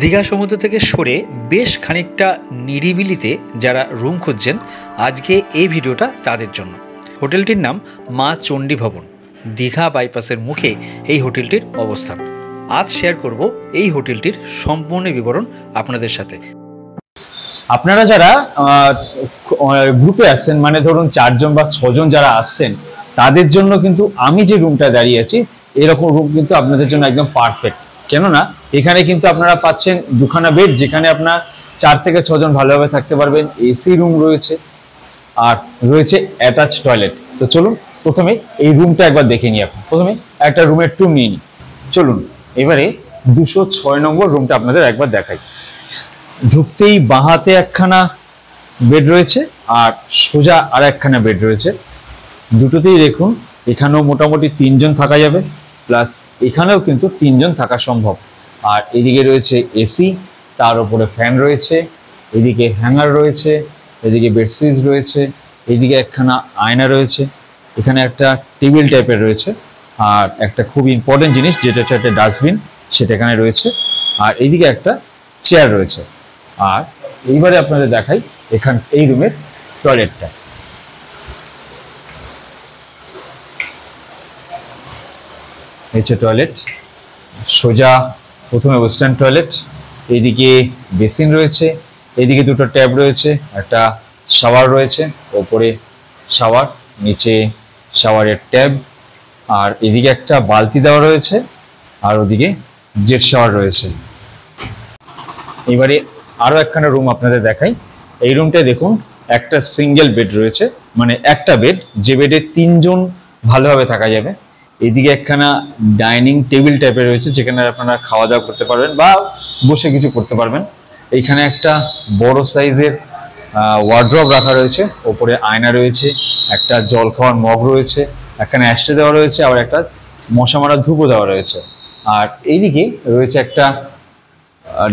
দীঘা সমুদ্র থেকে সরে বেশ খানিকটা নিরিবিলিতে যারা রুম খুঁজছেন, আজকে এই ভিডিওটা তাদের জন্য। হোটেলটির নাম মা চণ্ডী ভবন। দীঘা বাইপাসের মুখে এই হোটেলটির অবস্থান। আজ শেয়ার করব এই হোটেলটির সম্পূর্ণ বিবরণ আপনাদের সাথে। আপনারা যারা গ্রুপে আসছেন, মানে ধরুন 4 জন বা 6 জন যারা আসছেন, তাদের জন্য কিন্তু আমি যে রুমটা দাঁড়িয়ে আছি এরকম রুম কিন্তু আপনাদের জন্য একদম পারফেক্ট। কেননা এখানে কিন্তু আপনারা পাচ্ছেন দুখানা বেড, যেখানে আপনার 4 থেকে 6 জন ভালোভাবে থাকতে পারবেন। এসি রুম রয়েছে আর রয়েছে অ্যাটাচ টয়লেট। তো চলুন প্রথমে এই রুমটা একবার দেখে নিই। আপনি প্রথমে একটা রুমের ট্যুর নিয়ে নিই। চলুন এবারে 206 নম্বর রুমটা আপনাদের একবার দেখাই। ঢুকতেই বাঁহাতে একখানা বেড রয়েছে আর সোজা আর একখানা বেড রয়েছে। দুটোতেই দেখুন এখানেও মোটামুটি 3 জন থাকা যাবে, প্লাস এখানেও কিন্তু 3 জন থাকা সম্ভব। আর এদিকে রয়েছে এসি, তার উপরে ফ্যান রয়েছে, এদিকে হ্যাঙ্গার রয়েছে, এদিকে বেডশিট রয়েছে, এদিকে একখানা আয়না রয়েছে, এখানে একটা টেবিল টাইপের রয়েছে, আর একটা খুব ইম্পর্টেন্ট জিনিস যেটা হচ্ছে একটা ডাস্টবিন, সেটা এখানে রয়েছে। আর এইদিকে একটা চেয়ার রয়েছে। আর এইবারে আপনাদের দেখাই এই রুমের টয়লেটটা। এই হচ্ছে টয়লেট, সোজা প্রথমে ওয়েস্টার্ন টয়লেট, এইদিকে বেসিন রয়েছে, এইদিকে দুটো ট্যাব রয়েছে, একটা শাওয়ার রয়েছে, ওপরে শাওয়ার, নিচে শাওয়ারের ট্যাব, আর এদিকে একটা বালতি দেওয়া রয়েছে, আর ওদিকে জেট শাওয়ার রয়েছে। এবারে আরও একখানা রুম আপনাদের দেখাই। এই রুমটায় দেখুন একটা সিঙ্গেল বেড রয়েছে, মানে একটা বেড, যে বেডে 3 জন ভালোভাবে থাকা যাবে। এদিকে একখানা ডাইনিং টেবিল টাইপের রয়েছে, যেখানে আপনারা খাওয়া দাওয়া করতে পারবেন বা বসে কিছু করতে পারবেন। এইখানে একটা বড় সাইজের ওয়ার্ড্রপ রাখা রয়েছে, ওপরে আয়না রয়েছে, একটা জল খাওয়ার মগ রয়েছে, একখানা অ্যাশট্রে দেওয়া রয়েছে, আবার একটা মশা মারার ধূপও দেওয়া রয়েছে। আর এইদিকে রয়েছে একটা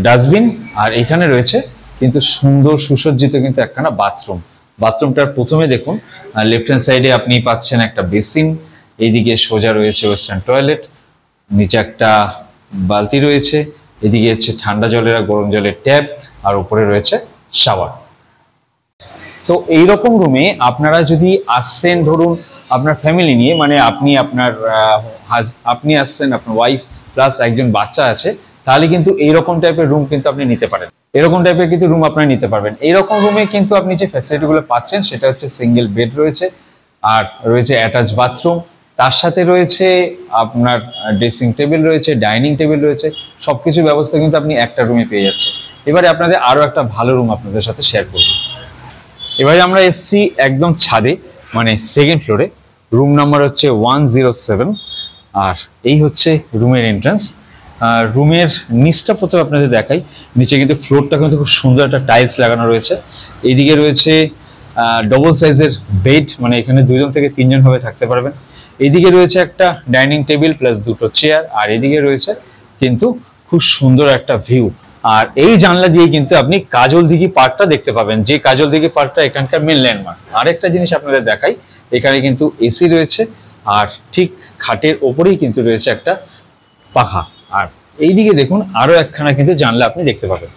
ডাস্টবিন, আর এখানে রয়েছে কিন্তু সুন্দর সুসজ্জিত কিন্তু একখানা বাথরুম। বাথরুমটার প্রথমে দেখুন লেফট হ্যান্ড সাইডে আপনি পাচ্ছেন একটা বেসিন, এইদিকে সোজা রয়েছে ওয়েস্টার্ন টয়লেট, নিচে একটা বালতি রয়েছে, এদিকে হচ্ছে ঠান্ডা জলের আর গরম জলের ট্যাপ, আর উপরে রয়েছে শাওয়ার। তো এইরকম রুমে আপনারা যদি আসছেন, ধরুন আপনার ফ্যামিলি নিয়ে, মানে আপনি আসছেন, আপনার ওয়াইফ প্লাস একজন বাচ্চা আছে, তাহলে কিন্তু এইরকম টাইপের রুম কিন্তু আপনি নিতে পারেন। এরকম টাইপের কিন্তু রুম আপনারা নিতে পারবেন। এইরকম রুমে কিন্তু আপনি যে ফ্যাসিলিটিগুলো পাচ্ছেন সেটা হচ্ছে সিঙ্গেল বেড রয়েছে, আর রয়েছে অ্যাটাচ বাথরুম, তার সাথে রয়েছে আপনার ড্রেসিং টেবিল রয়েছে, ডাইনিং টেবিল রয়েছে, সবকিছু ব্যবস্থা কিন্তু আপনি একটা রুমে পেয়ে যাচ্ছেন। এবারে আপনাদের আরও একটা ভালো রুম আপনাদের সাথে শেয়ার করব। এবারে আমরা এসছি একদম ছাদে, মানে সেকেন্ড ফ্লোরে। রুম নাম্বার হচ্ছে 107, আর এই হচ্ছে রুমের এন্ট্রান্স। রুমের নিচটা প্রথমে আপনাদের দেখাই। নিচে কিন্তু ফ্লোরটা কিন্তু খুব সুন্দর একটা টাইলস লাগানো রয়েছে। এইদিকে রয়েছে ডবল সাইজের বেড, মানে এখানে 2 জন থেকে 3 জন ভাবে থাকতে পারবেন। এইদিকে রয়েছে একটা ডাইনিং টেবিল প্লাস দুটো চেয়ার, আর এদিকে রয়েছে কিন্তু খুব সুন্দর একটা ভিউ। আর এই জানলা দিয়ে কিন্তু আপনি কাজল দিঘি পার্কটা দেখতে পাবেন, যে কাজল দিঘি পার্কটা এখানকার মেন ল্যান্ডমার্ক। আরেকটা জিনিস আপনাদের দেখাই, এখানে কিন্তু এসি রয়েছে, আর ঠিক খাটের ওপরেই কিন্তু রয়েছে একটা পাখা। আর এইদিকে দেখুন আরো একখানা কিন্তু জানলা আপনি দেখতে পাবেন।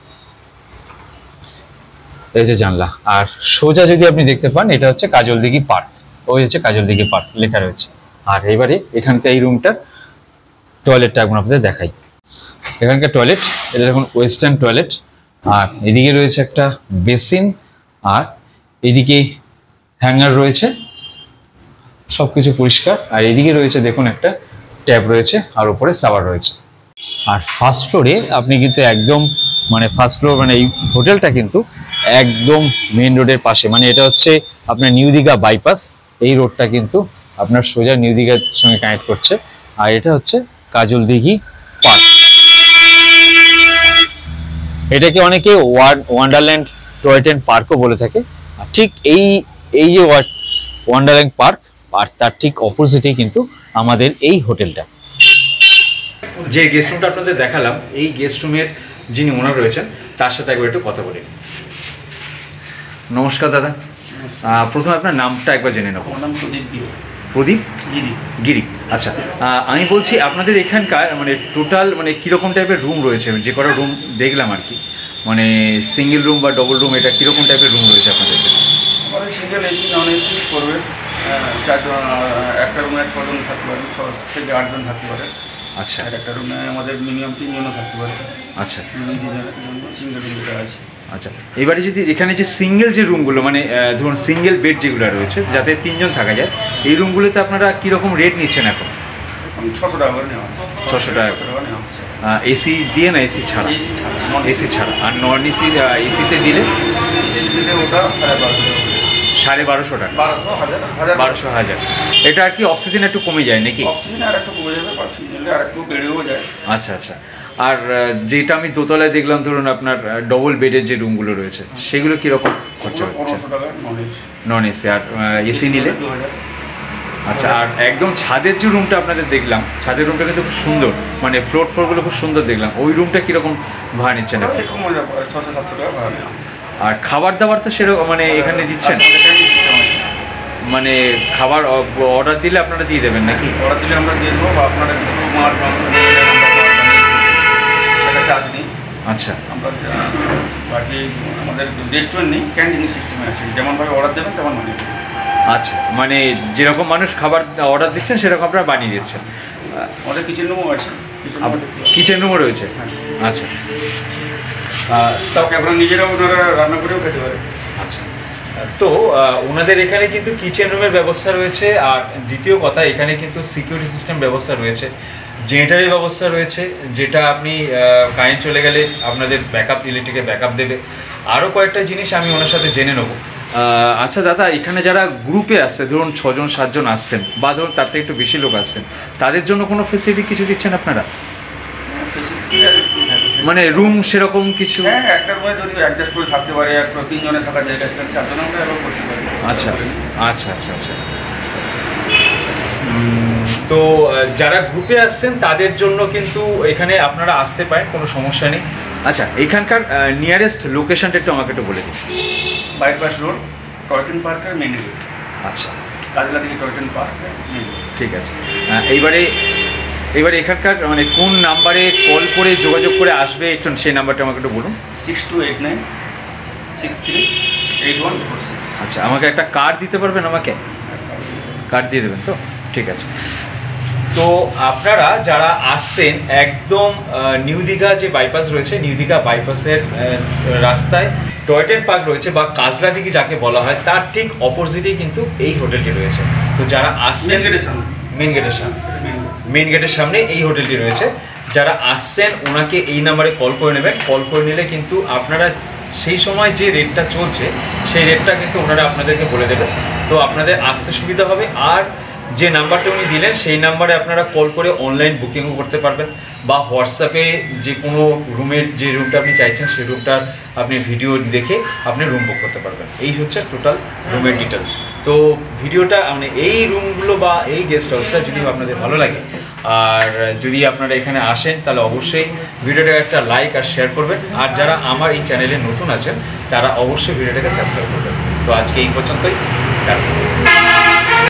এই যে জানলা, আর সোজা যদি আপনি দেখতে পান, এটা হচ্ছে কাজল দিঘি পার্ক। ওই হচ্ছে কাজল দিঘি পার্ক লেখা রয়েছে। আর এবারে এখানকার এই রুমটার টয়লেটটা এখন আপনাদের দেখাই। এখানকার টয়লেট, এটা দেখুন ওয়েস্টার্ন টয়লেট, আর এদিকে রয়েছে একটা বেসিন, আর এদিকে হ্যাঙ্গার রয়েছে, সবকিছু পরিষ্কার। আর এদিকে রয়েছে দেখুন একটা ট্যাপ রয়েছে, আর উপরে শাওয়ার রয়েছে। আর ফার্স্ট ফ্লোরে আপনি কিন্তু একদম, মানে ফার্স্ট ফ্লোর, মানে এই হোটেলটা কিন্তু একদম মেন রোডের পাশে, মানে এটা হচ্ছে আপনার নিউ দীঘা বাইপাস। এই রোডটা কিন্তু আপনার সোজা নিউ দীঘার সঙ্গে কানেক্ট করছে। আর এটা হচ্ছে কাজল দিঘি পার্ক। এটাকে অনেকে ওয়ান্ডারল্যান্ড টয় ট্রেন পার্কও বলে থাকে। আর ঠিক এই যে ওয়ান্ডারল্যান্ড পার্ক, আর তার ঠিক অপোজিটেই কিন্তু আমাদের এই হোটেলটা। যে গেস্ট রুমটা আপনাদের দেখালাম, এই গেস্ট রুমের যিনি ওনার রয়েছেন তার সাথে একবার একটু কথা বলি। নমস্কার দাদা, প্রথমে আপনার নামটা একবার জেনে নেব। আমার নাম প্রদীপ বিও। প্রদীপ গিরি। গিরি। আচ্ছা, আমি বলছি আপনাদের এখানকার মানে টোটাল মানে কীরকম টাইপের রুম রয়েছে, যে কটা রুম দেখলাম আর কি, মানে সিঙ্গেল রুম বা ডবল রুম, এটা কীরকম টাইপের রুম রয়েছে আপনাদের? আমাদের সিঙ্গেল এসি নন এসি করবে, চারজন, একটা রুমে 6 জন থাকতে পারে, 6 থেকে 8 জন থাকতে পারে। আচ্ছা আর একটা রুমে আমাদের মিনিমাম 3 জনও থাকতে পারে। আচ্ছা মিনিমাম 3 জনের জন্য সিঙ্গেল রুম যেটা আছে। আচ্ছা, এবারে যদি এখানে যে সিঙ্গেল যে রুমগুলো মানে ধরুন সিঙ্গেল বেড যেগুলো রয়েছে যাতে 3 জন থাকা যায়, এই রুমগুলোতে আপনারা কীরকম রেট নিচ্ছেন এখন? 600 টাকা করে নেওয়া হচ্ছে। 600 টাকা নেওয়া হচ্ছে। এসি দিয়ে না এসি ছাড়া? এসি ছাড়া, এসি ছাড়া। আর নন এসি, এসিতে দিলে? এসি দিলে ওটা 1250 টাকা। 12,000। এটা আর কি অফ সিজন একটু কমে যায় নাকি? অফ সিজনে আর একটু কমে যাবে, পাঁচ সিজনে আর একটু বেড়েও যায়। আচ্ছা আচ্ছা। আর যেটা আমি দোতলায় দেখলাম ধরুন আপনার ডবল বেডের যে রুমগুলো রয়েছে সেগুলো কীরকম খরচা হচ্ছে? 1500 টাকা নন এসি। আর এসি নিলে? 2000। আচ্ছা, আর একদম ছাদের যে রুমটা আপনাদের দেখলাম, ছাদের রুমটা কিন্তু খুব সুন্দর, মানে ফ্লোরগুলো খুব সুন্দর দেখলাম, ওই রুমটা কীরকম ভাড়া নিচ্ছেন আপনি? 600-700 টাকা ভাড়া নেওয়া। আর খাবার দাবার তো সেরকম মানে এখানে দিচ্ছেন? মানে খাবার অর্ডার দিলে আপনারা দিয়ে দেবেন নাকি? অর্ডার দিলে আমরা দিয়ে দেবো, বা আপনারা কিছু মাল মাংস একটা চার্জ নিই। আচ্ছা, আমরা বাকি আমাদের রেস্টুরেন্ট নেই, ক্যান্টিন সিস্টেমে আছে, যেমনভাবে অর্ডার দেবেন তেমন বানিয়ে দেবেন। আচ্ছা, মানে যেরকম মানুষ খাবার অর্ডার দিচ্ছেন সেরকম আপনারা বানিয়ে দিচ্ছেন? আমাদের কিচেন রুমও আছে। কিচেন রুমও রয়েছে? আচ্ছা, তাও আপনারা নিজেরা ওনারা রান্না করেও খেতে পারে। আচ্ছা, তো ওনাদের এখানে কিন্তু কিচেন রুমের ব্যবস্থা রয়েছে। আর দ্বিতীয় কথা, এখানে কিন্তু সিকিউরিটি সিস্টেম ব্যবস্থা রয়েছে, জেনারেটারের ব্যবস্থা রয়েছে, যেটা আপনি কারেন্ট চলে গেলে আপনাদের ব্যাকআপ, ইলেকট্রিকের ব্যাকআপ দেবে। আরও কয়েকটা জিনিস আমি ওনার সাথে জেনে নেবো। আচ্ছা দাদা, এখানে যারা গ্রুপে আসছে, ধরুন 6 জন 7 জন আসছেন, বা ধরুন তার থেকে একটু বেশি লোক আসছেন, তাদের জন্য কোনো ফেসিলিটি কিছু দিচ্ছেন আপনারা? মানে রুম সেরকম কিছু? হ্যাঁ, একটা রুমে যদি অ্যাডজাস্ট করে থাকতে পারে, 3 জনের থাকার জায়গা সেখানে 4 জন আমরা অ্যালাউ করতে পারি। আচ্ছা আচ্ছা আচ্ছা আচ্ছা। তো যারা গ্রুপে আসছেন তাদের জন্য কিন্তু এখানে আপনারা আসতে পারেন, কোনো সমস্যা নেই। আচ্ছা, এখানকার নিয়ারেস্ট লোকেশনটা একটু আমাকে একটু বলে দিন। বাইপাস রোড, টয়টন পার্কের মেন গেট। আচ্ছা, কাজলা থেকে টয়টন পার্ক মেন গেট। ঠিক আছে। এইবারে এখানকার মানে কোন নাম্বারে কল করে যোগাযোগ করে আসবে, একটু সেই নাম্বারটা আমাকে একটু বলুন। 6289638146। আচ্ছা, আমাকে একটা কার্ড দিতে পারবেন? আমাকে কার্ড দিয়ে দেবেন তো? ঠিক আছে। তো আপনারা যারা আসছেন একদম নিউ দীঘা যে বাইপাস রয়েছে, নিউ দীঘা বাইপাসের রাস্তায় টয়টন পার্ক রয়েছে বা কাজলা দিঘি যাকে বলা হয়, তার ঠিক অপোজিটেই কিন্তু এই হোটেলটি রয়েছে। তো যারা আসছেন মেন গেটের সামনে এই হোটেলটি রয়েছে, যারা আসছেন ওনাকে এই নাম্বারে কল করে নেবেন। কল করে নিলে কিন্তু আপনারা সেই সময় যে রেটটা চলছে সেই রেটটা কিন্তু ওনারা আপনাদেরকে বলে দেবে, তো আপনাদের আসতে সুবিধা হবে। আর যে নাম্বারটা উনি দিলেন সেই নাম্বারে আপনারা কল করে অনলাইন বুকিংও করতে পারবেন, বা হোয়াটসঅ্যাপে যে কোনো রুমের যে রুমটা আপনি চাইছেন সেই রুমটার আপনি ভিডিও দেখে আপনি রুম বুক করতে পারবেন। এই হচ্ছে টোটাল রুমের ডিটেলস। তো ভিডিওটা মানে এই রুমগুলো বা এই গেস্ট হাউসটা যদি আপনাদের ভালো লাগে আর যদি আপনারা এখানে আসেন তাহলে অবশ্যই ভিডিওটাকে একটা লাইক আর শেয়ার করবেন। আর যারা আমার এই চ্যানেলে নতুন আছেন তারা অবশ্যই ভিডিওটাকে সাবস্ক্রাইব করবেন। তো আজকে এই পর্যন্তই।